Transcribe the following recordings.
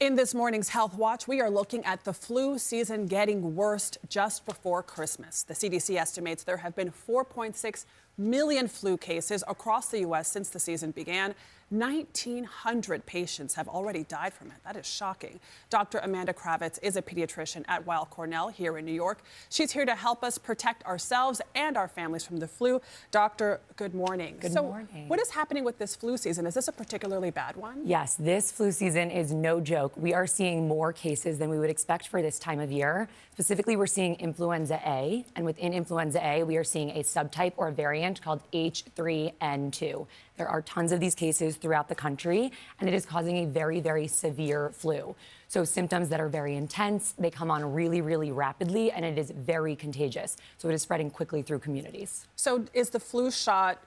In this morning's Health Watch, we are looking at the flu season getting worse just before Christmas. The CDC estimates there have been 4.6 million flu cases across the U.S. since the season began. 1,900 patients have already died from it. That is shocking. Dr. Amanda Kravitz is a pediatrician at Weill Cornell here in New York. She's here to help us protect ourselves and our families from the flu. Doctor, good morning. Good morning. What is happening with this flu season? Is this a particularly bad one? Yes, this flu season is no joke. We are seeing more cases than we would expect for this time of year. Specifically, we're seeing influenza A, and within influenza A, we are seeing a subtype or a variant called H3N2. There are tons of these cases throughout the country, and it is causing a very, very severe flu. So symptoms that are very intense, they come on really, really rapidly, and it is very contagious. So it is spreading quickly through communities. So is the flu shot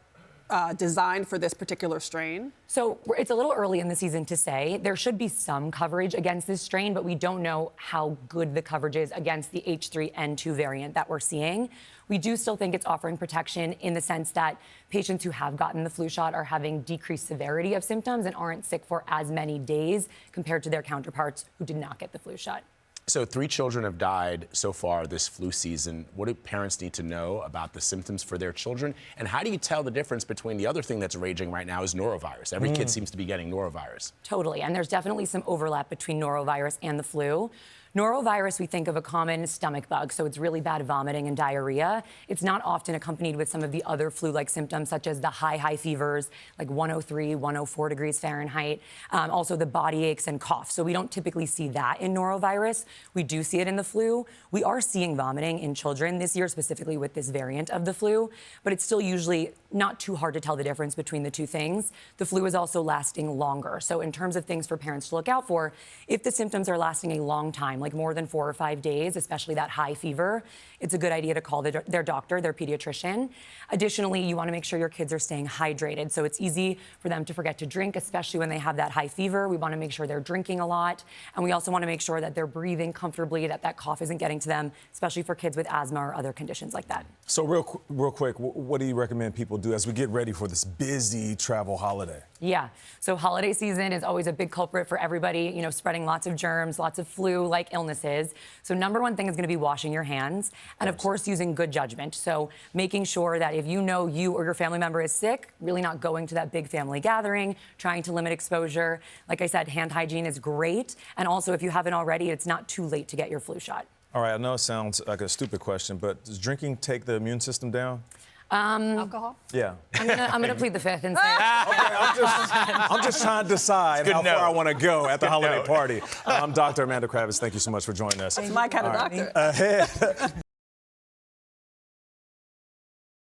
designed for this particular strain? So it's a little early in the season to say. There should be some coverage against this strain, but we don't know how good the coverage is against the H3N2 variant that we're seeing. We do still think it's offering protection in the sense that patients who have gotten the flu shot are having decreased severity of symptoms and aren't sick for as many days compared to their counterparts who did not get the flu shot. So 3 children have died so far this flu season. What do parents need to know about the symptoms for their children? And how do you tell the difference between the other thing that's raging right now is norovirus? Every kid seems to be getting norovirus. Totally, and there's definitely some overlap between norovirus and the flu. Norovirus, we think of a common stomach bug, so it's really bad vomiting and diarrhea. It's not often accompanied with some of the other flu-like symptoms, such as the high fevers, like 103, 104 degrees Fahrenheit, also the body aches and cough. So we don't typically see that in norovirus. We do see it in the flu. We are seeing vomiting in children this year, specifically with this variant of the flu, but it's still usually not too hard to tell the difference between the two things. The flu is also lasting longer. So in terms of things for parents to look out for, if the symptoms are lasting a long time, like more than 4 or 5 days, especially that high fever, it's a good idea to call their doctor, their pediatrician. Additionally, you want to make sure your kids are staying hydrated. So it's easy for them to forget to drink, especially when they have that high fever. We want to make sure they're drinking a lot. And we also want to make sure that they're breathing comfortably, that cough isn't getting to them, especially for kids with asthma or other conditions like that. So real quick, what do you recommend people do as we get ready for this busy travel holiday? Yeah, so holiday season is always a big culprit for everybody, you know, spreading lots of germs, lots of flu-like illnesses. So number one thing is going to be washing your hands and, of course, using good judgment. So making sure that if you know you or your family member is sick, really not going to that big family gathering, trying to limit exposure. Like I said, hand hygiene is great. And also, if you haven't already, it's not too late to get your flu shot. All right, I know it sounds like a stupid question, but does drinking take the immune system down? Alcohol? Yeah. I'm gonna plead the fifth and say. I'm just trying to decide how far I want to go at the holiday party. I'm Dr. Amanda Kravitz. Thank you so much for joining us. That's my kind of doctor. Ahead.